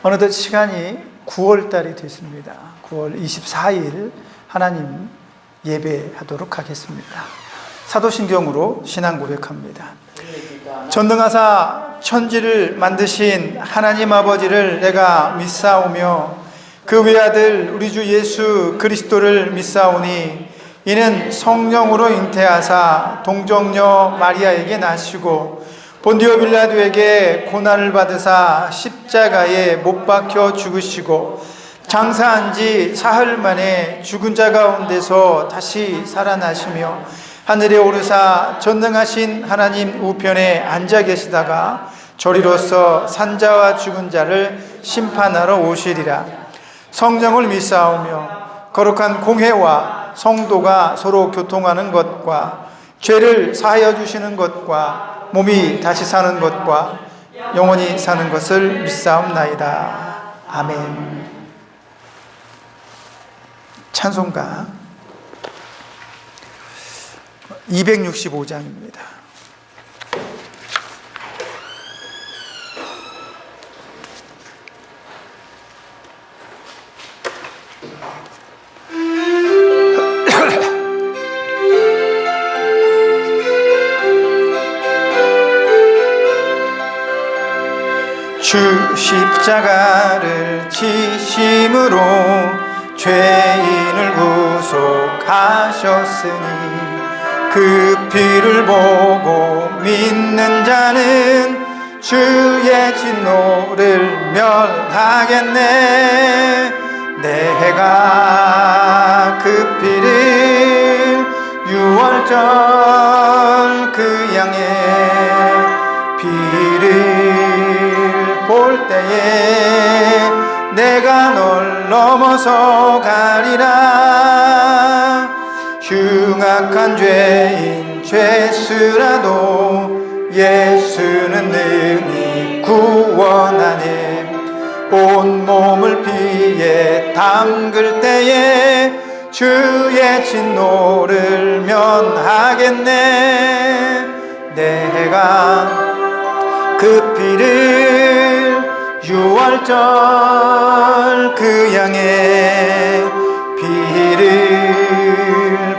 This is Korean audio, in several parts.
어느덧 시간이 9월달이 됐습니다. 9월 24일 하나님 예배하도록 하겠습니다. 사도신경으로 신앙 고백합니다. 전능하사 천지를 만드신 하나님 아버지를 내가 믿사오며 그 외아들 우리 주 예수 그리스도를 믿사오니 이는 성령으로 잉태하사 동정녀 마리아에게 나시고 본디오 빌라도에게 고난을 받으사 십자가에 못 박혀 죽으시고 장사한 지 사흘 만에 죽은 자 가운데서 다시 살아나시며 하늘에 오르사 전능하신 하나님 우편에 앉아 계시다가 저리로서 산자와 죽은 자를 심판하러 오시리라. 성령을 믿사오며 거룩한 공회와 성도가 서로 교통하는 것과 죄를 사하여 주시는 것과 몸이 다시 사는 것과 영원히 사는 것을 믿사옵나이다. 아멘. 찬송가 265장입니다. 주 십자가를 지심으로 죄인을 구속하셨으니 그 피를 보고 믿는 자는 주의 진노를 멸하겠네. 내가 그 피를 유월절 그 양의 피를 볼 때에 내가 널 넘어서 가리라. 흉악한 죄인 죄수라도 예수는 능히 구원하네. 온몸을 피에 담글 때에 주의 진노를 면하겠네. 내가 그 피를 유월절 그 양의 피를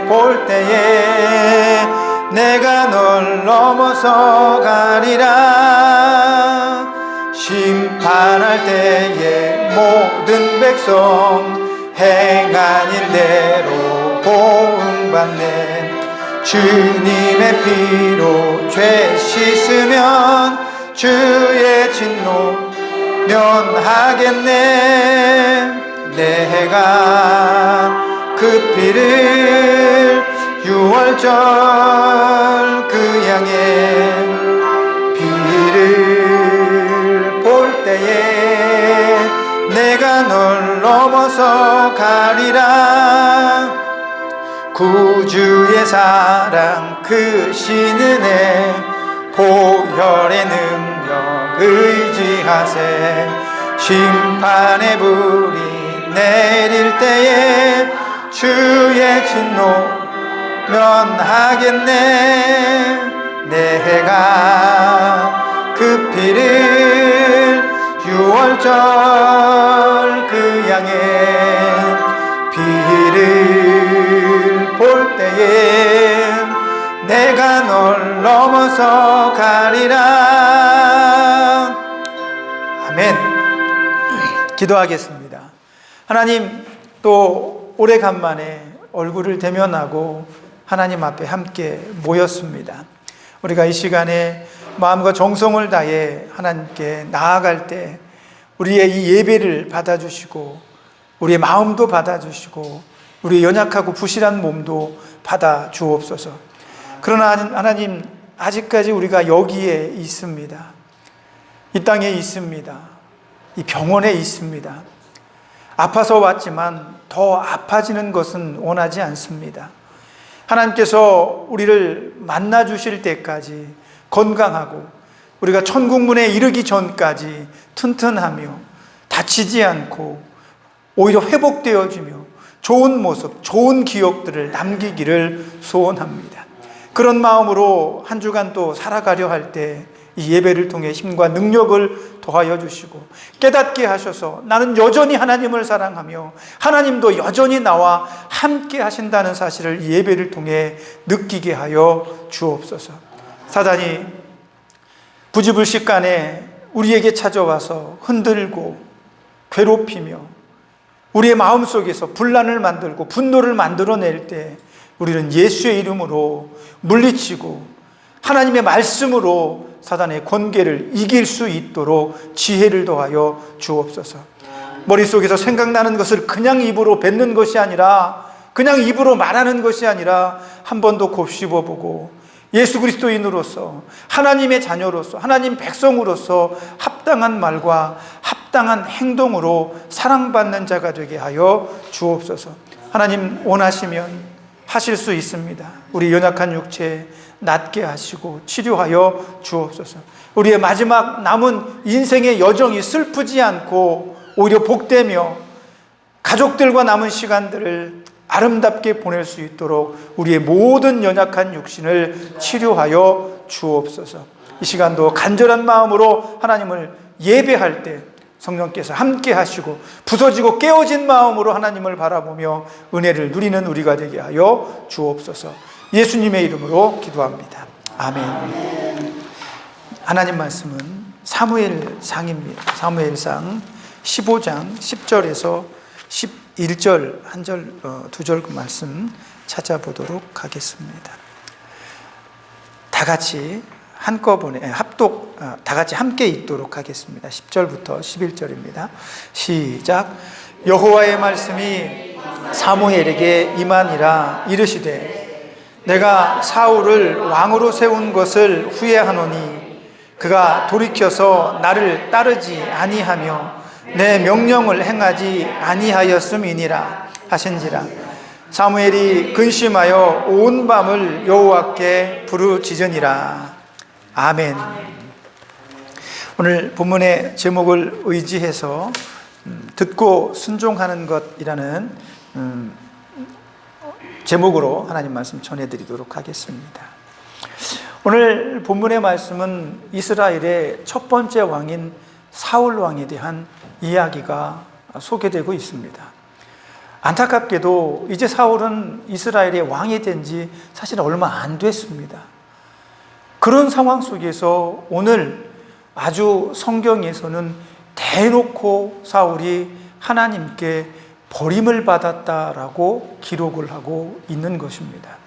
볼 때에 내가 널 넘어서 가리라. 심판할 때에 모든 백성 행한 일대로 보응받네. 주님의 피로 죄 씻으면 주의 진노 면하겠네. 내가 그 피를 유월절 그 양의 피를 볼 때에 내가 널 넘어서 가리라. 구주의 사랑 크신 은혜 보혈의 능력 의지하세. 심판의 불이 내릴 때에 주의 진노 면하겠네. 내가 그 피를 유월절 그 양의 피를 볼 때에 내가 널 넘어서 가리라. 아멘. 기도하겠습니다. 하나님, 또 오래간만에 얼굴을 대면하고 하나님 앞에 함께 모였습니다. 우리가 이 시간에 마음과 정성을 다해 하나님께 나아갈 때 우리의 이 예배를 받아주시고 우리의 마음도 받아주시고 우리의 연약하고 부실한 몸도 받아주옵소서. 그러나 하나님, 아직까지 우리가 여기에 있습니다. 이 땅에 있습니다. 이 병원에 있습니다. 아파서 왔지만 더 아파지는 것은 원하지 않습니다. 하나님께서 우리를 만나 주실 때까지 건강하고 우리가 천국문에 이르기 전까지 튼튼하며 다치지 않고 오히려 회복되어지며 좋은 모습, 좋은 기억들을 남기기를 소원합니다. 그런 마음으로 한 주간 또 살아가려 할 때 이 예배를 통해 힘과 능력을 더 더하여 주시고 깨닫게 하셔서 나는 여전히 하나님을 사랑하며 하나님도 여전히 나와 함께 하신다는 사실을 이 예배를 통해 느끼게 하여 주옵소서. 사단이 부지불식간에 우리에게 찾아와서 흔들고 괴롭히며 우리의 마음속에서 분란을 만들고 분노를 만들어낼 때 우리는 예수의 이름으로 물리치고 하나님의 말씀으로 사단의 권계를 이길 수 있도록 지혜를 더하여 주옵소서. 머릿속에서 생각나는 것을 그냥 입으로 뱉는 것이 아니라, 그냥 입으로 말하는 것이 아니라 한 번 더 곱씹어보고 예수 그리스도인으로서, 하나님의 자녀로서, 하나님 백성으로서 합당한 말과 합당한 행동으로 사랑받는 자가 되게 하여 주옵소서. 하나님 원하시면 하실 수 있습니다. 우리 연약한 육체 낫게 하시고 치료하여 주옵소서. 우리의 마지막 남은 인생의 여정이 슬프지 않고 오히려 복되며 가족들과 남은 시간들을 아름답게 보낼 수 있도록 우리의 모든 연약한 육신을 치료하여 주옵소서. 이 시간도 간절한 마음으로 하나님을 예배할 때 성령께서 함께 하시고 부서지고 깨어진 마음으로 하나님을 바라보며 은혜를 누리는 우리가 되게 하여 주옵소서. 예수님의 이름으로 기도합니다. 아멘. 하나님 말씀은 사무엘상입니다. 사무엘상 15장 10절에서 11절 한 절, 두 절 그 말씀 찾아보도록 하겠습니다. 다 같이 한꺼번에 다 같이 함께 읽도록 하겠습니다. 10절부터 11절입니다. 시작. 여호와의 말씀이 사무엘에게 임하니라. 이르시되 내가 사울을 왕으로 세운 것을 후회하노니 그가 돌이켜서 나를 따르지 아니하며 내 명령을 행하지 아니하였음이니라 하신지라. 사무엘이 근심하여 온 밤을 여호와께 부르짖으니라. 아멘. 오늘 본문의 제목을 의지해서 듣고 순종하는 것이라는 제목으로 하나님 말씀 전해드리도록 하겠습니다. 오늘 본문의 말씀은 이스라엘의 첫 번째 왕인 사울 왕에 대한 이야기가 소개되고 있습니다. 안타깝게도 이제 사울은 이스라엘의 왕이 된 지 사실 얼마 안 됐습니다. 그런 상황 속에서 오늘 아주 성경에서는 대놓고 사울이 하나님께 버림을 받았다라고 기록을 하고 있는 것입니다.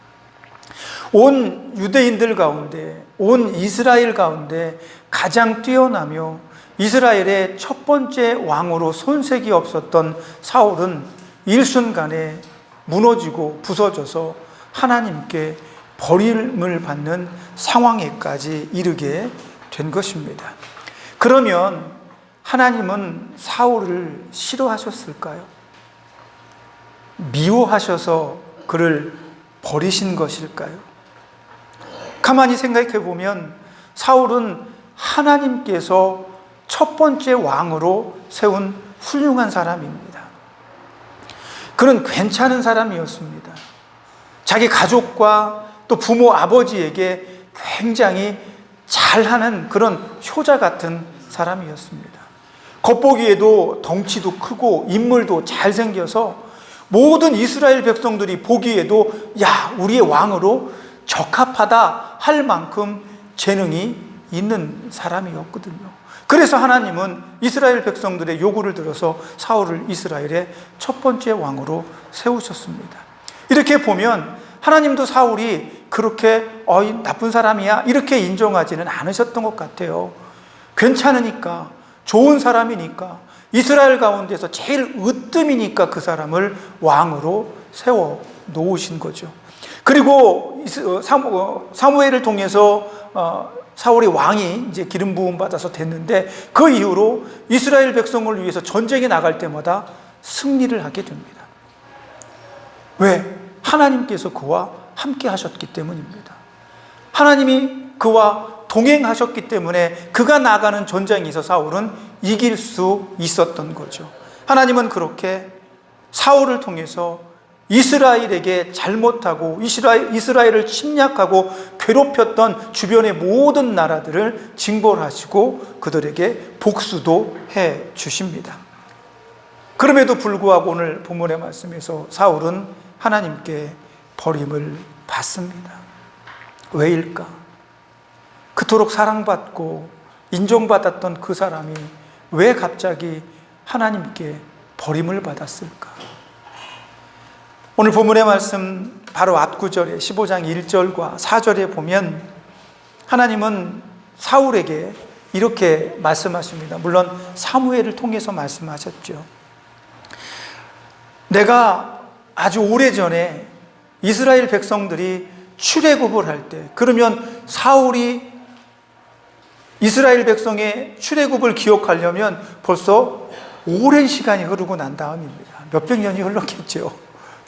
온 유대인들 가운데, 온 이스라엘 가운데 가장 뛰어나며 이스라엘의 첫 번째 왕으로 손색이 없었던 사울은 일순간에 무너지고 부서져서 하나님께 버림을 받는 상황에까지 이르게 된 것입니다. 그러면 하나님은 사울을 싫어하셨을까요? 미워하셔서 그를 버리신 것일까요? 가만히 생각해 보면 사울은 하나님께서 첫 번째 왕으로 세운 훌륭한 사람입니다. 그는 괜찮은 사람이었습니다. 자기 가족과 또 부모 아버지에게 굉장히 잘하는 그런 효자 같은 사람이었습니다. 겉보기에도 덩치도 크고 인물도 잘생겨서 모든 이스라엘 백성들이 보기에도 야, 우리의 왕으로 적합하다 할 만큼 재능이 있는 사람이었거든요. 그래서 하나님은 이스라엘 백성들의 요구를 들어서 사울을 이스라엘의 첫 번째 왕으로 세우셨습니다. 이렇게 보면 하나님도 사울이 그렇게 나쁜 사람이야 이렇게 인정하지는 않으셨던 것 같아요. 괜찮으니까, 좋은 사람이니까, 이스라엘 가운데서 제일 으뜸이니까 그 사람을 왕으로 세워 놓으신 거죠. 그리고 사무엘을 통해서 사울이 왕이 이제 기름 부음 받아서 됐는데 그 이후로 이스라엘 백성을 위해서 전쟁에 나갈 때마다 승리를 하게 됩니다. 왜? 하나님께서 그와 함께 하셨기 때문입니다. 하나님이 그와 동행하셨기 때문에 그가 나가는 전쟁에서 사울은 이길 수 있었던 거죠. 하나님은 그렇게 사울을 통해서 이스라엘에게 잘못하고 이스라엘을 침략하고 괴롭혔던 주변의 모든 나라들을 징벌하시고 그들에게 복수도 해 주십니다. 그럼에도 불구하고 오늘 본문의 말씀에서 사울은 하나님께 버림을 받습니다. 왜일까? 그토록 사랑받고 인정받았던 그 사람이 왜 갑자기 하나님께 버림을 받았을까? 오늘 본문의 말씀 바로 앞구절에 15장 1절과 4절에 보면 하나님은 사울에게 이렇게 말씀하십니다. 물론 사무엘을 통해서 말씀하셨죠. 내가 아주 오래전에 이스라엘 백성들이 출애굽을 할 때, 그러면 사울이 이스라엘 백성의 출애굽을 기억하려면 벌써 오랜 시간이 흐르고 난 다음입니다. 몇백 년이 흘렀겠죠.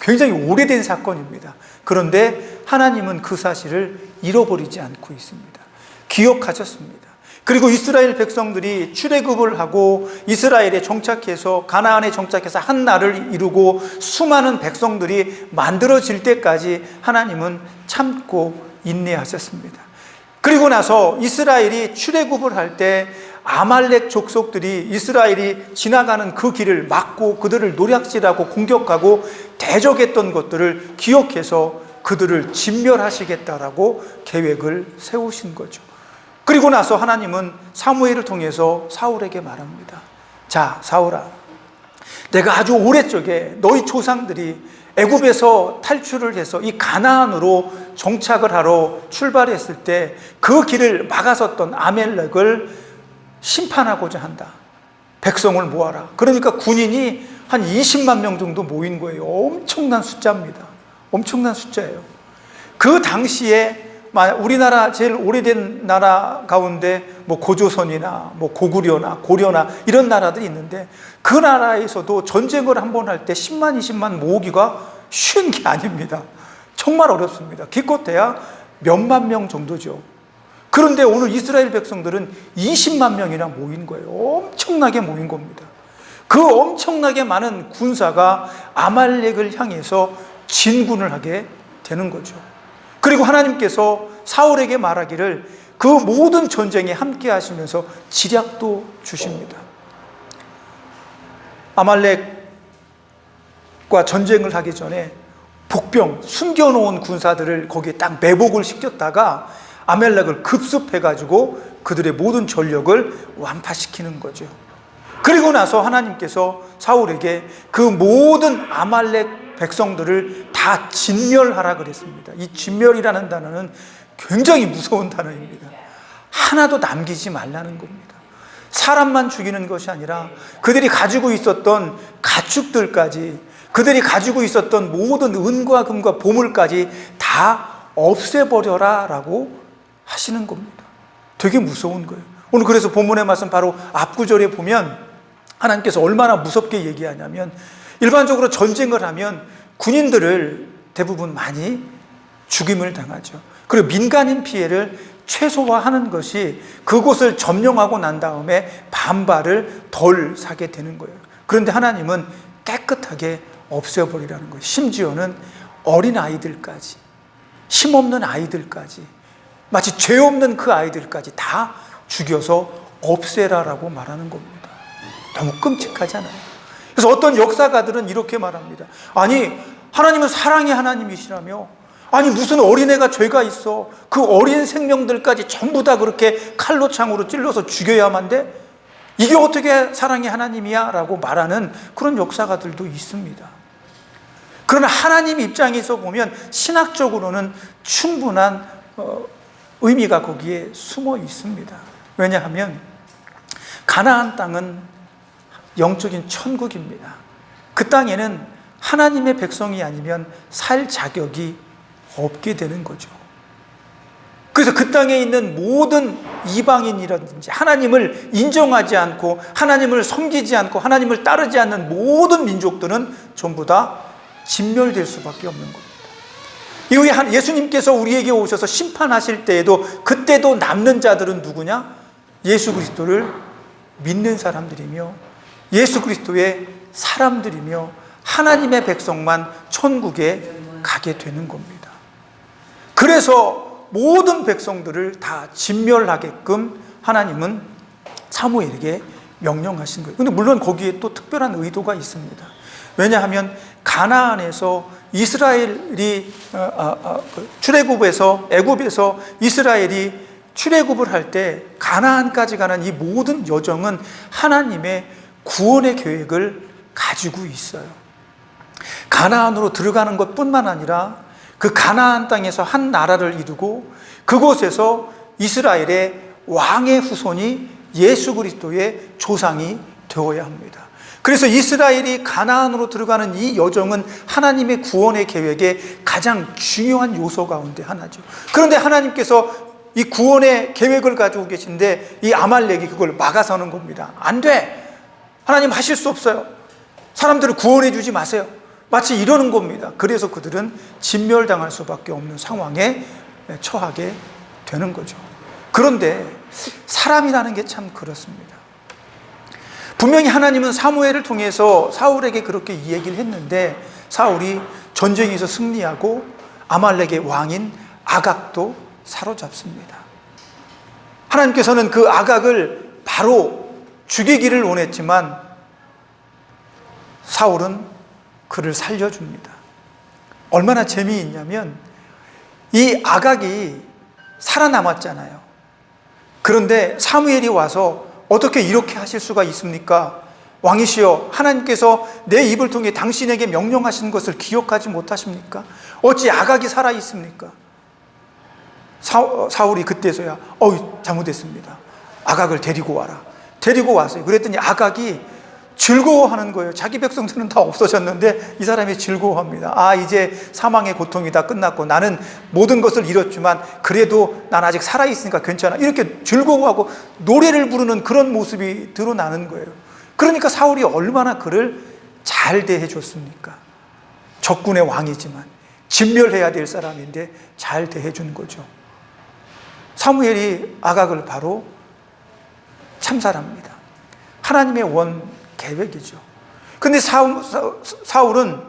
굉장히 오래된 사건입니다. 그런데 하나님은 그 사실을 잃어버리지 않고 있습니다. 기억하셨습니다. 그리고 이스라엘 백성들이 출애굽을 하고 이스라엘에 정착해서 가나안에 정착해서 한 나라를 이루고 수많은 백성들이 만들어질 때까지 하나님은 참고 인내하셨습니다. 그리고 나서 이스라엘이 출애굽을 할 때 아말렉 족속들이 이스라엘이 지나가는 그 길을 막고 그들을 노략질하고 공격하고 대적했던 것들을 기억해서 그들을 진멸하시겠다라고 계획을 세우신 거죠. 그리고 나서 하나님은 사무엘을 통해서 사울에게 말합니다. 자, 사울아, 내가 아주 오래적에 너희 조상들이 애굽에서 탈출을 해서 이 가나안으로 정착을 하러 출발했을 때 그 길을 막아섰던 아말렉을 심판하고자 한다. 백성을 모아라. 그러니까 군인이 한 20만 명 정도 모인 거예요. 엄청난 숫자입니다. 엄청난 숫자예요. 그 당시에 우리나라 제일 오래된 나라 가운데 뭐 고조선이나 뭐 고구려나 고려나 이런 나라들이 있는데 그 나라에서도 전쟁을 한번 할 때 10만 20만 모으기가 쉬운 게 아닙니다. 정말 어렵습니다. 기껏해야 몇만 명 정도죠. 그런데 오늘 이스라엘 백성들은 20만 명이나 모인 거예요. 엄청나게 모인 겁니다. 그 엄청나게 많은 군사가 아말렉을 향해서 진군을 하게 되는 거죠. 그리고 하나님께서 사울에게 말하기를 그 모든 전쟁에 함께 하시면서 지략도 주십니다. 아말렉과 전쟁을 하기 전에 복병, 숨겨놓은 군사들을 거기에 딱 매복을 시켰다가 아말렉을 급습해가지고 그들의 모든 전력을 완파시키는 거죠. 그리고 나서 하나님께서 사울에게 그 모든 아말렉 백성들을 다 진멸하라 그랬습니다. 이 진멸이라는 단어는 굉장히 무서운 단어입니다. 하나도 남기지 말라는 겁니다. 사람만 죽이는 것이 아니라 그들이 가지고 있었던 가축들까지, 그들이 가지고 있었던 모든 은과 금과 보물까지 다 없애버려라 라고 하시는 겁니다. 되게 무서운 거예요. 오늘 그래서 본문의 말씀 바로 앞구절에 보면 하나님께서 얼마나 무섭게 얘기하냐면 일반적으로 전쟁을 하면 군인들을 대부분 많이 죽임을 당하죠. 그리고 민간인 피해를 최소화하는 것이 그곳을 점령하고 난 다음에 반발을 덜 사게 되는 거예요. 그런데 하나님은 깨끗하게 없애버리라는 거예요. 심지어는 어린 아이들까지, 힘없는 아이들까지, 마치 죄 없는 그 아이들까지 다 죽여서 없애라라고 말하는 겁니다. 너무 끔찍하잖아요. 그래서 어떤 역사가들은 이렇게 말합니다. 아니, 하나님은 사랑의 하나님이시라며, 아니 무슨 어린애가 죄가 있어, 그 어린 생명들까지 전부 다 그렇게 칼로 창으로 찔러서 죽여야만 돼? 이게 어떻게 사랑의 하나님이야? 라고 말하는 그런 역사가들도 있습니다. 그러나 하나님 입장에서 보면 신학적으로는 충분한 의미가 거기에 숨어 있습니다. 왜냐하면 가나안 땅은 영적인 천국입니다. 그 땅에는 하나님의 백성이 아니면 살 자격이 없게 되는 거죠. 그래서 그 땅에 있는 모든 이방인이라든지 하나님을 인정하지 않고 하나님을 섬기지 않고 하나님을 따르지 않는 모든 민족들은 전부 다 진멸될 수밖에 없는 겁니다. 이후에 예수님께서 우리에게 오셔서 심판하실 때에도 그때도 남는 자들은 누구냐? 예수 그리스도를 믿는 사람들이며 예수 그리스도의 사람들이며 하나님의 백성만 천국에 가게 되는 겁니다. 그래서 모든 백성들을 다 진멸하게끔 하나님은 사무엘에게 명령하신 거예요. 근데 물론 거기에 또 특별한 의도가 있습니다. 왜냐하면 가나안에서 이스라엘이 출애굽에서 애굽에서 이스라엘이 출애굽을 할 때 가나안까지 가는 이 모든 여정은 하나님의 구원의 계획을 가지고 있어요. 가나안으로 들어가는 것뿐만 아니라 그 가나안 땅에서 한 나라를 이루고 그곳에서 이스라엘의 왕의 후손이 예수 그리스도의 조상이 되어야 합니다. 그래서 이스라엘이 가나안으로 들어가는 이 여정은 하나님의 구원의 계획의 가장 중요한 요소 가운데 하나죠. 그런데 하나님께서 이 구원의 계획을 가지고 계신데 이 아말렉이 그걸 막아서는 겁니다. 안 돼! 하나님 하실 수 없어요. 사람들을 구원해 주지 마세요. 마치 이러는 겁니다. 그래서 그들은 진멸당할 수밖에 없는 상황에 처하게 되는 거죠. 그런데 사람이라는 게 참 그렇습니다. 분명히 하나님은 사무엘을 통해서 사울에게 그렇게 이 얘기를 했는데 사울이 전쟁에서 승리하고 아말렉의 왕인 아각도 사로잡습니다. 하나님께서는 그 아각을 바로 죽이기를 원했지만 사울은 그를 살려줍니다. 얼마나 재미있냐면 이 아각이 살아남았잖아요. 그런데 사무엘이 와서 어떻게 이렇게 하실 수가 있습니까? 왕이시여, 하나님께서 내 입을 통해 당신에게 명령하신 것을 기억하지 못하십니까? 어찌 아각이 살아있습니까? 사울이 그때서야 잘못했습니다. 아각을 데리고 와라. 데리고 왔어요. 그랬더니 아각이 즐거워하는 거예요. 자기 백성들은 다 없어졌는데 이 사람이 즐거워합니다. 이제 사망의 고통이 다 끝났고 나는 모든 것을 잃었지만 그래도 난 아직 살아있으니까 괜찮아. 이렇게 즐거워하고 노래를 부르는 그런 모습이 드러나는 거예요. 그러니까 사울이 얼마나 그를 잘 대해줬습니까? 적군의 왕이지만 진멸해야 될 사람인데 잘 대해준 거죠. 사무엘이 아각을 바로 참살합니다. 하나님의 원 계획이죠. 근데 사울은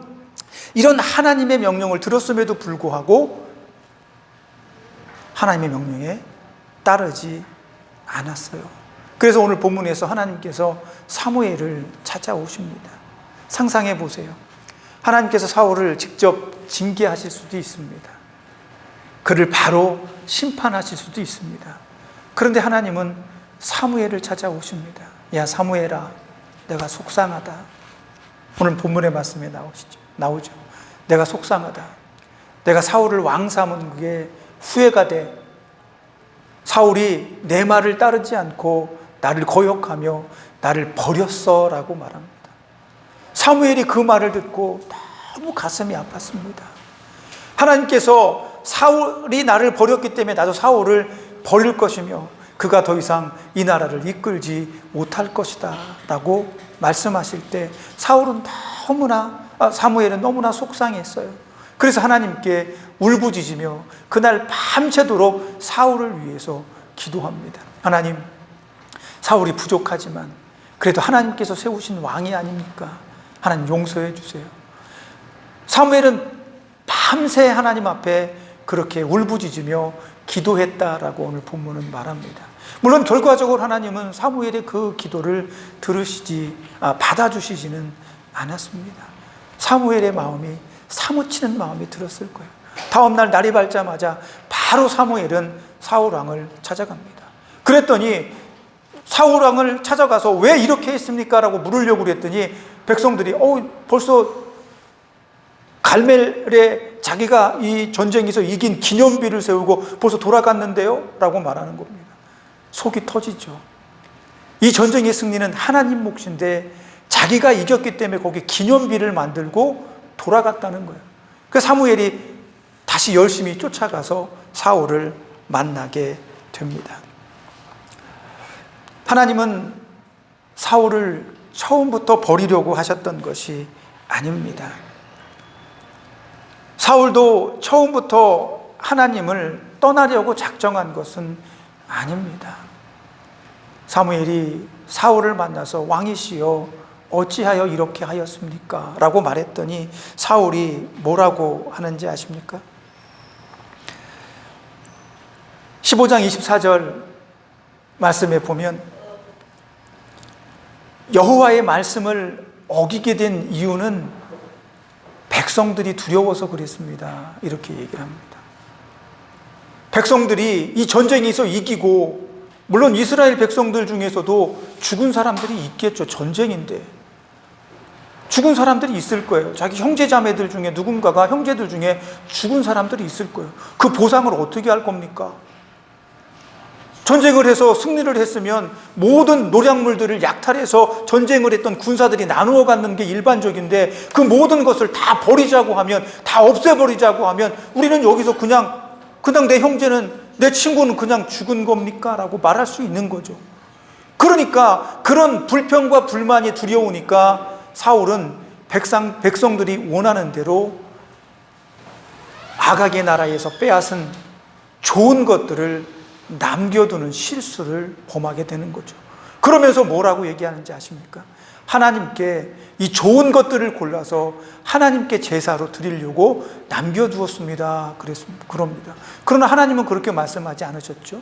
이런 하나님의 명령을 들었음에도 불구하고 하나님의 명령에 따르지 않았어요. 그래서 오늘 본문에서 하나님께서 사무엘을 찾아오십니다. 상상해 보세요. 하나님께서 사울을 직접 징계하실 수도 있습니다. 그를 바로 심판하실 수도 있습니다. 그런데 하나님은 사무엘을 찾아오십니다. 야 사무엘아, 내가 속상하다. 오늘 본문의 말씀에 나오죠. 내가 속상하다. 내가 사울을 왕 삼은 그게 후회가 돼. 사울이 내 말을 따르지 않고 나를 거역하며 나를 버렸어 라고 말합니다. 사무엘이 그 말을 듣고 너무 가슴이 아팠습니다. 하나님께서 사울이 나를 버렸기 때문에 나도 사울을 버릴 것이며 그가 더 이상 이 나라를 이끌지 못할 것이다 라고 말씀하실 때 사무엘은 너무나 속상했어요. 그래서 하나님께 울부짖으며 그날 밤새도록 사울을 위해서 기도합니다. 하나님, 사울이 부족하지만 그래도 하나님께서 세우신 왕이 아닙니까? 하나님 용서해 주세요. 사무엘은 밤새 하나님 앞에 그렇게 울부짖으며 기도했다라고 오늘 본문은 말합니다. 물론 결과적으로 하나님은 사무엘의 그 기도를 받아주시지는 않았습니다. 사무엘의 마음이 사무치는 마음이 들었을 거예요. 다음날 날이 밝자마자 바로 사무엘은 사울 왕을 찾아갑니다. 그랬더니 사울 왕을 찾아가서 왜 이렇게 했습니까? 라고 물으려고 그랬더니 백성들이 벌써 갈멜에 자기가 이 전쟁에서 이긴 기념비를 세우고 벌써 돌아갔는데요? 라고 말하는 겁니다. 속이 터지죠. 이 전쟁의 승리는 하나님 몫인데 자기가 이겼기 때문에 거기 기념비를 만들고 돌아갔다는 거예요. 그래서 사무엘이 다시 열심히 쫓아가서 사울을 만나게 됩니다. 하나님은 사울을 처음부터 버리려고 하셨던 것이 아닙니다. 사울도 처음부터 하나님을 떠나려고 작정한 것은 아닙니다. 사무엘이 사울을 만나서 왕이시여 어찌하여 이렇게 하였습니까? 라고 말했더니 사울이 뭐라고 하는지 아십니까? 15장 24절 말씀에 보면 여호와의 말씀을 어기게 된 이유는 백성들이 두려워서 그랬습니다. 이렇게 얘기를 합니다. 백성들이 이 전쟁에서 이기고, 물론 이스라엘 백성들 중에서도 죽은 사람들이 있겠죠. 전쟁인데 죽은 사람들이 있을 거예요. 자기 형제 자매들 중에 누군가가, 형제들 중에 죽은 사람들이 있을 거예요. 그 보상을 어떻게 할 겁니까? 전쟁을 해서 승리를 했으면 모든 노략물들을 약탈해서 전쟁을 했던 군사들이 나누어 갖는 게 일반적인데, 그 모든 것을 다 버리자고 하면, 다 없애버리자고 하면 우리는 여기서 그냥 내 형제는, 내 친구는 그냥 죽은 겁니까? 라고 말할 수 있는 거죠. 그러니까 그런 불평과 불만이 두려우니까 사울은 백성들이 원하는 대로 아각의 나라에서 빼앗은 좋은 것들을 남겨두는 실수를 범하게 되는 거죠. 그러면서 뭐라고 얘기하는지 아십니까? 하나님께 이 좋은 것들을 골라서 하나님께 제사로 드리려고 남겨두었습니다. 그럽니다. 그러나 하나님은 그렇게 말씀하지 않으셨죠.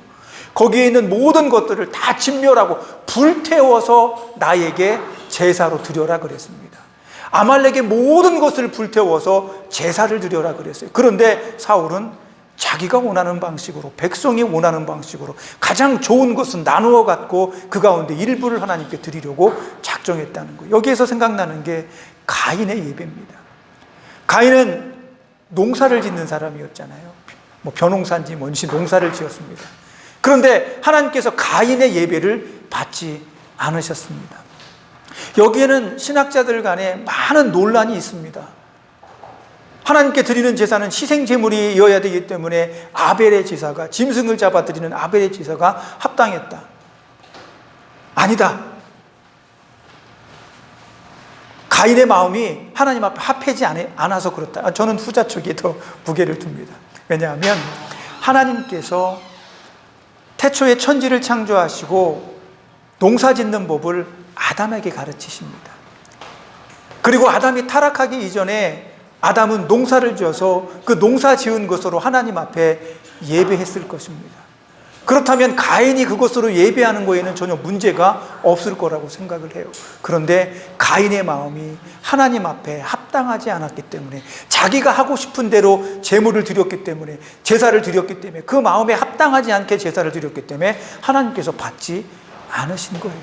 거기에 있는 모든 것들을 다 진멸하고 불태워서 나에게 제사로 드려라 그랬습니다. 아말렉의 모든 것을 불태워서 제사를 드려라 그랬어요. 그런데 사울은 자기가 원하는 방식으로, 백성이 원하는 방식으로 가장 좋은 것은 나누어 갖고 그 가운데 일부를 하나님께 드리려고 작정했다는 거예요. 여기에서 생각나는 게 가인의 예배입니다. 가인은 농사를 짓는 사람이었잖아요. 벼농사인지 뭔지 농사를 지었습니다. 그런데 하나님께서 가인의 예배를 받지 않으셨습니다. 여기에는 신학자들 간에 많은 논란이 있습니다. 하나님께 드리는 제사는 희생제물이어야 되기 때문에 아벨의 제사가, 짐승을 잡아 드리는 아벨의 제사가 합당했다. 아니다. 가인의 마음이 하나님 앞에 합하지 않아서 그렇다. 저는 후자 쪽에 더 무게를 둡니다. 왜냐하면 하나님께서 태초에 천지를 창조하시고 농사 짓는 법을 아담에게 가르치십니다. 그리고 아담이 타락하기 이전에 아담은 농사를 지어서 그 농사 지은 것으로 하나님 앞에 예배했을 것입니다. 그렇다면 가인이 그것으로 예배하는 거에는 전혀 문제가 없을 거라고 생각을 해요. 그런데 가인의 마음이 하나님 앞에 합당하지 않았기 때문에, 자기가 하고 싶은 대로 제물을 드렸기 때문에, 제사를 드렸기 때문에, 그 마음에 합당하지 않게 제사를 드렸기 때문에 하나님께서 받지 않으신 거예요.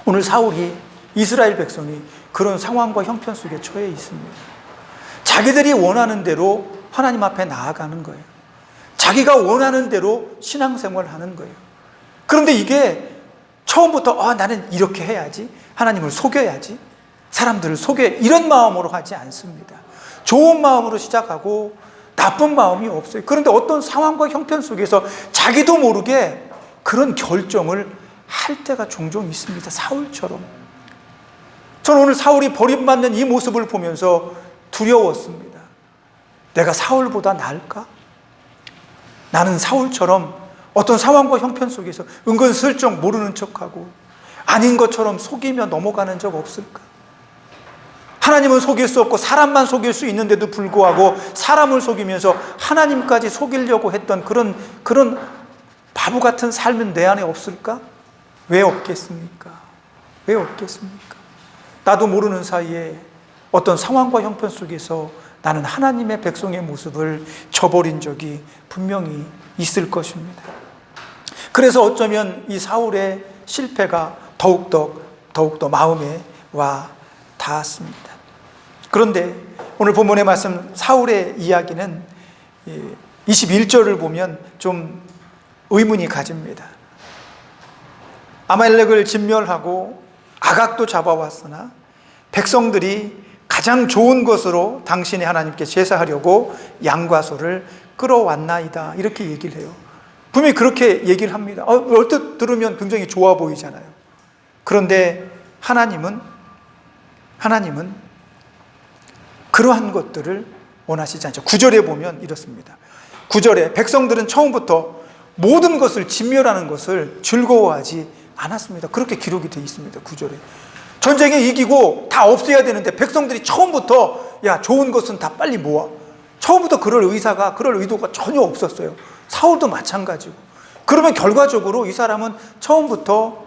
오늘 사울이, 이스라엘 백성이 그런 상황과 형편 속에 처해 있습니다. 자기들이 원하는 대로 하나님 앞에 나아가는 거예요. 자기가 원하는 대로 신앙생활을 하는 거예요. 그런데 이게 처음부터 나는 이렇게 해야지, 하나님을 속여야지, 사람들을 속여, 이런 마음으로 하지 않습니다. 좋은 마음으로 시작하고 나쁜 마음이 없어요. 그런데 어떤 상황과 형편 속에서 자기도 모르게 그런 결정을 할 때가 종종 있습니다. 사울처럼. 저는 오늘 사울이 버림받는 이 모습을 보면서 두려웠습니다. 내가 사울보다 나을까? 나는 사울처럼 어떤 상황과 형편 속에서 은근슬쩍 모르는 척하고 아닌 것처럼 속이며 넘어가는 적 없을까? 하나님은 속일 수 없고 사람만 속일 수 있는데도 불구하고 사람을 속이면서 하나님까지 속이려고 했던 그런 바보 같은 삶은 내 안에 없을까? 왜 없겠습니까? 왜 없겠습니까? 나도 모르는 사이에 어떤 상황과 형편 속에서 나는 하나님의 백성의 모습을 저버린 적이 분명히 있을 것입니다. 그래서 어쩌면 이 사울의 실패가 더욱더 마음에 와 닿았습니다. 그런데 오늘 본문의 말씀 사울의 이야기는 21절을 보면 좀 의문이 가집니다. 아말렉을 진멸하고 아각도 잡아왔으나 백성들이 가장 좋은 것으로 당신이 하나님께 제사하려고 양과 소를 끌어왔나이다, 이렇게 얘기를 해요. 분명히 그렇게 얘기를 합니다. 얼핏 들으면 굉장히 좋아 보이잖아요. 그런데 하나님은 그러한 것들을 원하시지 않죠. 9절에 보면 이렇습니다. 9절에 백성들은 처음부터 모든 것을 진멸하는 것을 즐거워하지 않았습니다. 그렇게 기록이 되어 있습니다. 9절에. 전쟁에 이기고 다 없애야 되는데 백성들이 처음부터 야, 좋은 것은 다 빨리 모아. 처음부터 그럴 의도가 전혀 없었어요. 사울도 마찬가지고. 그러면 결과적으로 이 사람은 처음부터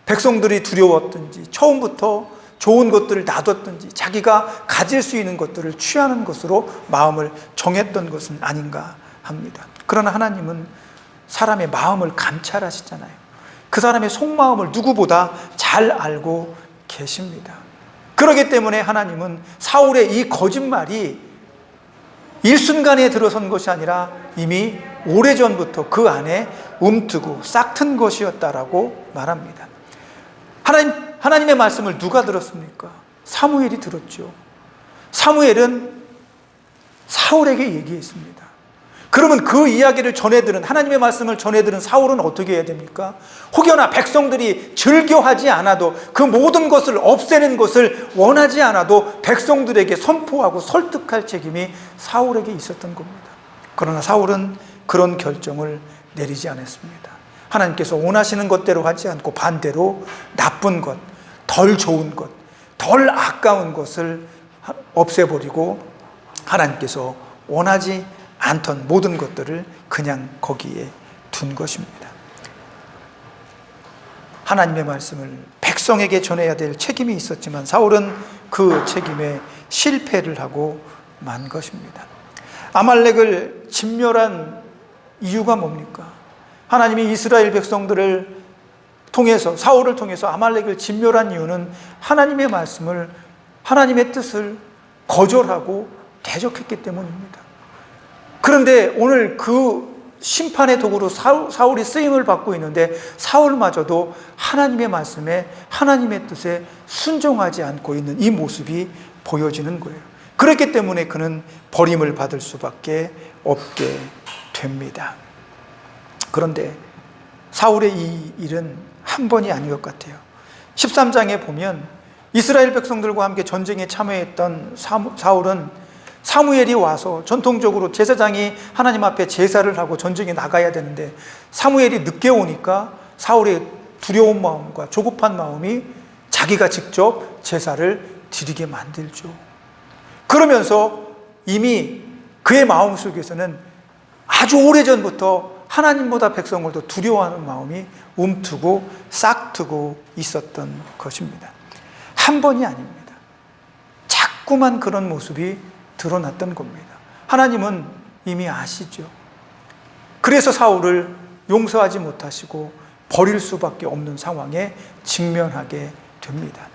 백성들이 두려웠든지, 처음부터 좋은 것들을 놔뒀든지, 자기가 가질 수 있는 것들을 취하는 것으로 마음을 정했던 것은 아닌가 합니다. 그러나 하나님은 사람의 마음을 감찰하시잖아요. 그 사람의 속마음을 누구보다 잘 알고 계십니다. 그렇기 때문에 하나님은 사울의 이 거짓말이 일순간에 들어선 것이 아니라 이미 오래전부터 그 안에 움트고 싹튼 것이었다라고 말합니다. 하나님의 말씀을 누가 들었습니까? 사무엘이 들었죠. 사무엘은 사울에게 얘기했습니다. 그러면 그 이야기를 전해들은, 하나님의 말씀을 전해들은 사울은 어떻게 해야 됩니까? 혹여나 백성들이 즐겨하지 않아도, 그 모든 것을 없애는 것을 원하지 않아도 백성들에게 선포하고 설득할 책임이 사울에게 있었던 겁니다. 그러나 사울은 그런 결정을 내리지 않았습니다. 하나님께서 원하시는 것대로 하지 않고 반대로 나쁜 것, 덜 좋은 것, 덜 아까운 것을 없애버리고 하나님께서 원하지 않던 모든 것들을 그냥 거기에 둔 것입니다. 하나님의 말씀을 백성에게 전해야 될 책임이 있었지만 사울은 그 책임에 실패를 하고 만 것입니다. 아말렉을 진멸한 이유가 뭡니까? 하나님이 이스라엘 백성들을 통해서, 사울을 통해서 아말렉을 진멸한 이유는 하나님의 말씀을, 하나님의 뜻을 거절하고 대적했기 때문입니다. 그런데 오늘 그 심판의 도구로 사울이 쓰임을 받고 있는데 사울마저도 하나님의 말씀에, 하나님의 뜻에 순종하지 않고 있는 이 모습이 보여지는 거예요. 그렇기 때문에 그는 버림을 받을 수밖에 없게 됩니다. 그런데 사울의 이 일은 한 번이 아닌 것 같아요. 13장에 보면 이스라엘 백성들과 함께 전쟁에 참여했던 사울은 사무엘이 와서, 전통적으로 제사장이 하나님 앞에 제사를 하고 전쟁에 나가야 되는데 사무엘이 늦게 오니까 사울의 두려운 마음과 조급한 마음이 자기가 직접 제사를 드리게 만들죠. 그러면서 이미 그의 마음속에서는 아주 오래전부터 하나님보다 백성을 더 두려워하는 마음이 움트고 싹트고 있었던 것입니다. 한 번이 아닙니다. 자꾸만 그런 모습이 드러났던 겁니다. 하나님은 이미 아시죠. 그래서 사울을 용서하지 못하시고 버릴 수밖에 없는 상황에 직면하게 됩니다.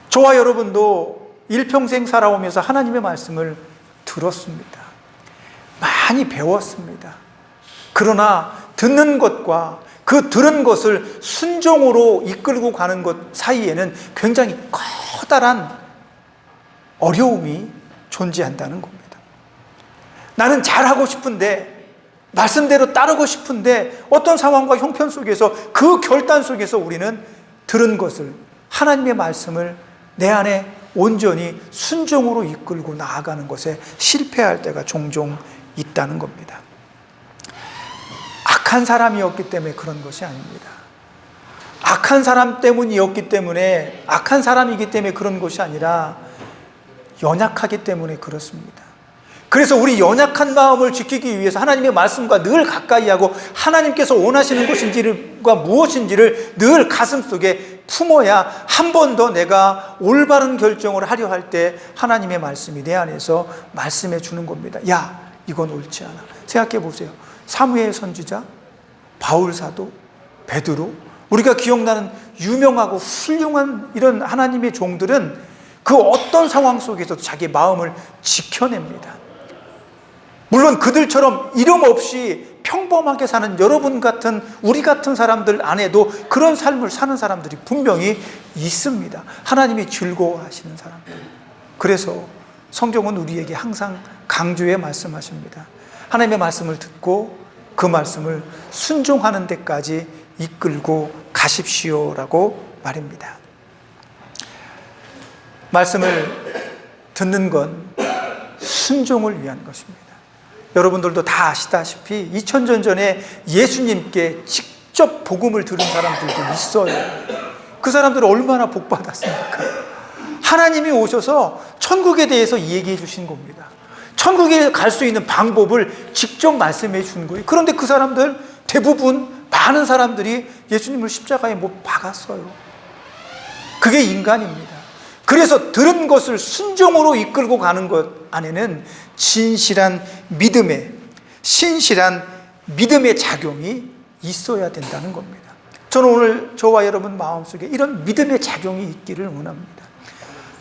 저와 여러분도 일평생 살아오면서 하나님의 말씀을 들었습니다. 많이 배웠습니다. 그러나 듣는 것과 그 들은 것을 순종으로 이끌고 가는 것 사이에는 굉장히 커다란 어려움이 존재한다는 겁니다. 나는 잘하고 싶은데, 말씀대로 따르고 싶은데 어떤 상황과 형편 속에서, 그 결단 속에서 우리는 들은 것을, 하나님의 말씀을 내 안에 온전히 순종으로 이끌고 나아가는 것에 실패할 때가 종종 있다는 겁니다. 악한 사람이었기 때문에 그런 것이 아닙니다. 악한 사람 때문이었기 때문에, 악한 사람이기 때문에 그런 것이 아니라 연약하기 때문에 그렇습니다. 그래서 우리 연약한 마음을 지키기 위해서 하나님의 말씀과 늘 가까이 하고 하나님께서 원하시는 것인지가 무엇인지를 늘 가슴속에 품어야 한 번 더 내가 올바른 결정을 하려 할 때 하나님의 말씀이 내 안에서 말씀해 주는 겁니다. 야, 이건 옳지 않아. 생각해 보세요. 사무엘 선지자, 바울 사도, 베드로, 우리가 기억나는 유명하고 훌륭한 이런 하나님의 종들은 그 어떤 상황 속에서도 자기 마음을 지켜냅니다. 물론 그들처럼 이름 없이 평범하게 사는 여러분 같은, 우리 같은 사람들 안에도 그런 삶을 사는 사람들이 분명히 있습니다. 하나님이 즐거워하시는 사람들. 그래서 성경은 우리에게 항상 강조해 말씀하십니다. 하나님의 말씀을 듣고 그 말씀을 순종하는 데까지 이끌고 가십시오라고 말입니다. 말씀을 듣는 건 순종을 위한 것입니다. 여러분들도 다 아시다시피 2000년 전에 예수님께 직접 복음을 들은 사람들도 있어요. 그 사람들은 얼마나 복받았습니까? 하나님이 오셔서 천국에 대해서 얘기해 주신 겁니다. 천국에 갈 수 있는 방법을 직접 말씀해 주는 거예요. 그런데 그 사람들 대부분 많은 사람들이 예수님을 십자가에 못 박았어요. 그게 인간입니다. 그래서 들은 것을 순종으로 이끌고 가는 것 안에는 신실한 믿음의 작용이 있어야 된다는 겁니다. 저는 오늘 저와 여러분 마음속에 이런 믿음의 작용이 있기를 원합니다.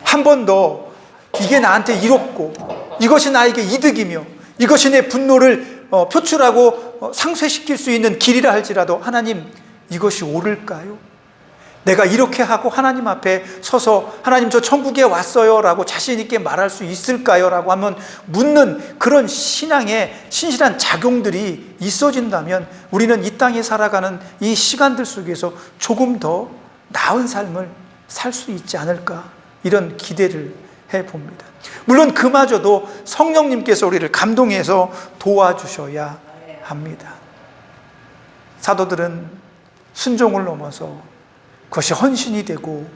한 번 더 이게 나한테 이롭고 이것이 나에게 이득이며 이것이 내 분노를 표출하고 상쇄시킬 수 있는 길이라 할지라도 하나님, 이것이 옳을까요? 내가 이렇게 하고 하나님 앞에 서서 하나님 저 천국에 왔어요 라고 자신 있게 말할 수 있을까요? 라고 하면 묻는 그런 신앙의 신실한 작용들이 있어진다면 우리는 이 땅에 살아가는 이 시간들 속에서 조금 더 나은 삶을 살 수 있지 않을까, 이런 기대를 해봅니다. 물론 그마저도 성령님께서 우리를 감동해서 도와주셔야 합니다. 사도들은 순종을 넘어서 그것이 헌신이 되고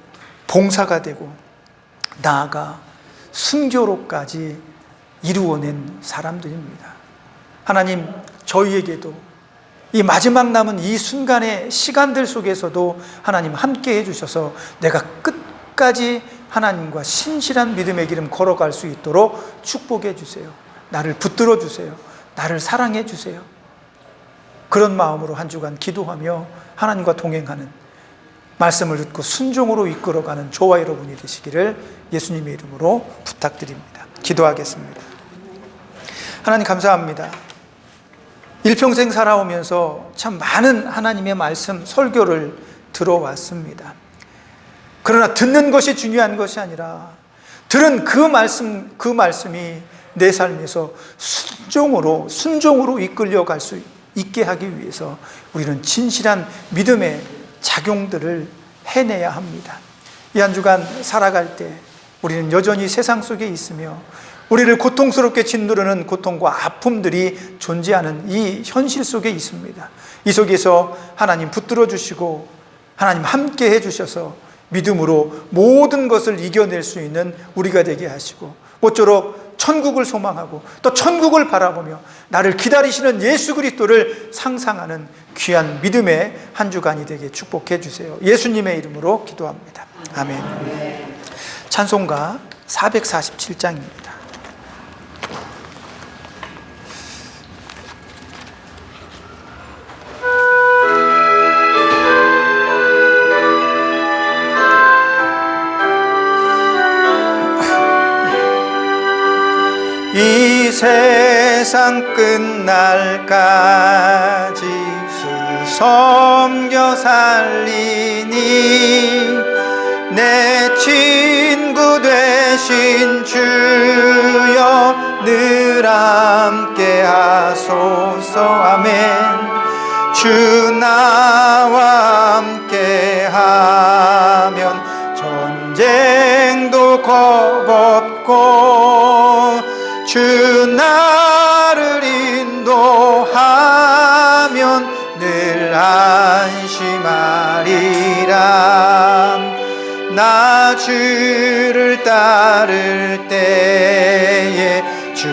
봉사가 되고 나아가 순교로까지 이루어낸 사람들입니다. 하나님, 저희에게도 이 마지막 남은 이 순간의 시간들 속에서도 하나님 함께 해주셔서 내가 끝까지 하나님과 신실한 믿음의 길을 걸어갈 수 있도록 축복해 주세요. 나를 붙들어 주세요. 나를 사랑해 주세요. 그런 마음으로 한 주간 기도하며 하나님과 동행하는, 말씀을 듣고 순종으로 이끌어가는 저와 여러분이 되시기를 예수님의 이름으로 부탁드립니다. 기도하겠습니다. 하나님, 감사합니다. 일평생 살아오면서 참 많은 하나님의 말씀, 설교를 들어왔습니다. 그러나 듣는 것이 중요한 것이 아니라 들은 그 말씀이 내 삶에서 순종으로 이끌려갈 수 있게 하기 위해서 우리는 진실한 믿음의 작용들을 해내야 합니다. 이 한 주간 살아갈 때 우리는 여전히 세상 속에 있으며 우리를 고통스럽게 짓누르는 고통과 아픔들이 존재하는 이 현실 속에 있습니다. 이 속에서 하나님 붙들어 주시고 하나님 함께 해주셔서 믿음으로 모든 것을 이겨낼 수 있는 우리가 되게 하시고, 모쪼록 천국을 소망하고 또 천국을 바라보며 나를 기다리시는 예수 그리스도를 상상하는 귀한 믿음의 한 주간이 되게 축복해 주세요. 예수님의 이름으로 기도합니다. 아멘. 찬송가 447장입니다. 이 세상 끝날까지 주 섬겨 살리니 내 친구 되신 주여 늘 함께 하소서. 아멘. 주 나와 함께 하면 전쟁도 겁없고 주 나를 인도하면 늘 안심하리라. 나 주를 따를 때에 주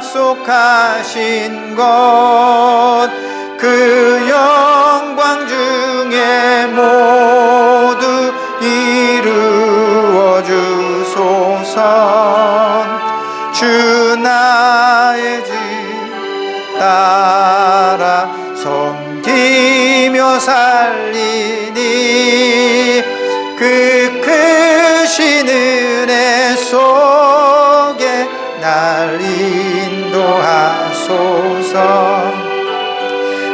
약속하신 것 그 영광 중에 모두 이루어 주소서. 주 나의 집 따라 섬기며 살리니 그 크신 은혜 속에 날 인도하소서.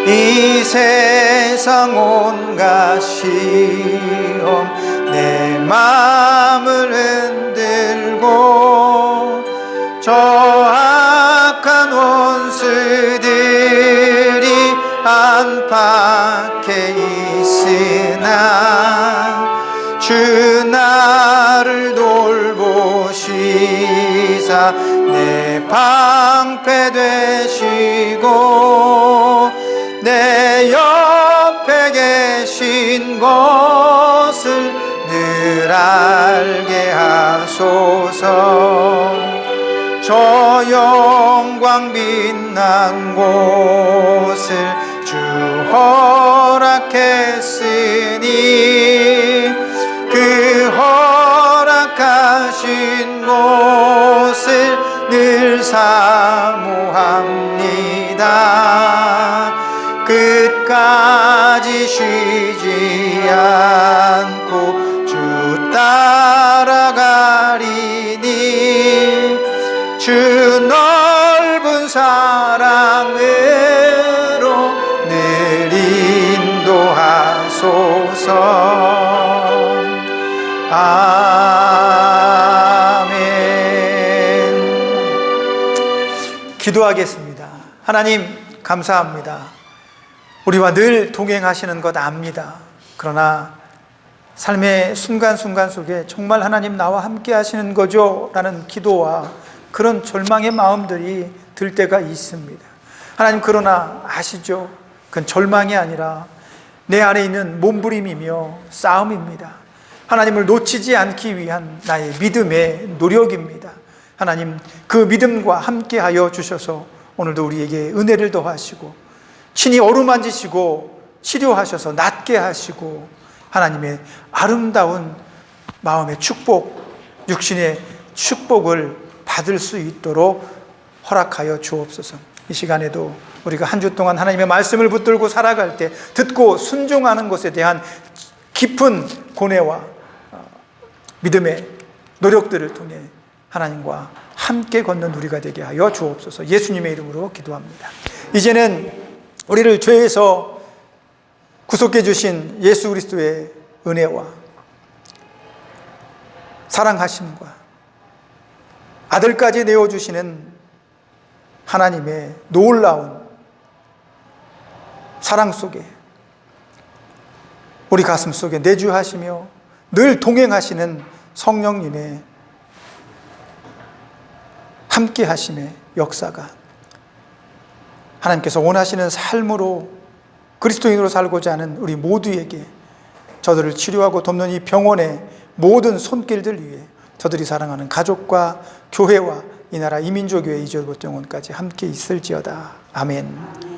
이 세상 온갖 시험 내 마음을 흔들고 저 악한 원수들이 안팎에 있으나 주 나를 돌보시사 내 방패 되시고 내 옆에 계신 것 알게 하소서. 저 영광 빛난 곳을 주 허락했으니 그 허락하신 곳을 늘 사모합니다. 끝까지 쉬지 않고 주 따라가리니 주 넓은 사랑으로 늘 인도하소서. 아멘. 기도하겠습니다. 하나님 감사합니다. 우리와 늘 동행하시는 것 압니다. 그러나 삶의 순간순간 속에 정말 하나님 나와 함께 하시는 거죠? 라는 기도와 그런 절망의 마음들이 들 때가 있습니다. 하나님, 그러나 아시죠? 그건 절망이 아니라 내 안에 있는 몸부림이며 싸움입니다. 하나님을 놓치지 않기 위한 나의 믿음의 노력입니다. 하나님, 그 믿음과 함께 하여 주셔서 오늘도 우리에게 은혜를 더하시고 친히 어루만지시고 치료하셔서 낫게 하시고 하나님의 아름다운 마음의 축복, 육신의 축복을 받을 수 있도록 허락하여 주옵소서. 이 시간에도 우리가 한 주 동안 하나님의 말씀을 붙들고 살아갈 때 듣고 순종하는 것에 대한 깊은 고뇌와 믿음의 노력들을 통해 하나님과 함께 걷는 우리가 되게 하여 주옵소서. 예수님의 이름으로 기도합니다. 이제는 우리를 죄에서 구속해 주신 예수 그리스도의 은혜와 사랑하심과 아들까지 내어주시는 하나님의 놀라운 사랑 속에 우리 가슴 속에 내주하시며 늘 동행하시는 성령님의 함께 하심의 역사가 하나님께서 원하시는 삶으로 그리스도인으로 살고자 하는 우리 모두에게 저들을 치료하고 돕는 이 병원의 모든 손길들 위해 저들이 사랑하는 가족과 교회와 이 나라 이민족교회 이절봇 영혼까지 함께 있을지어다. 아멘.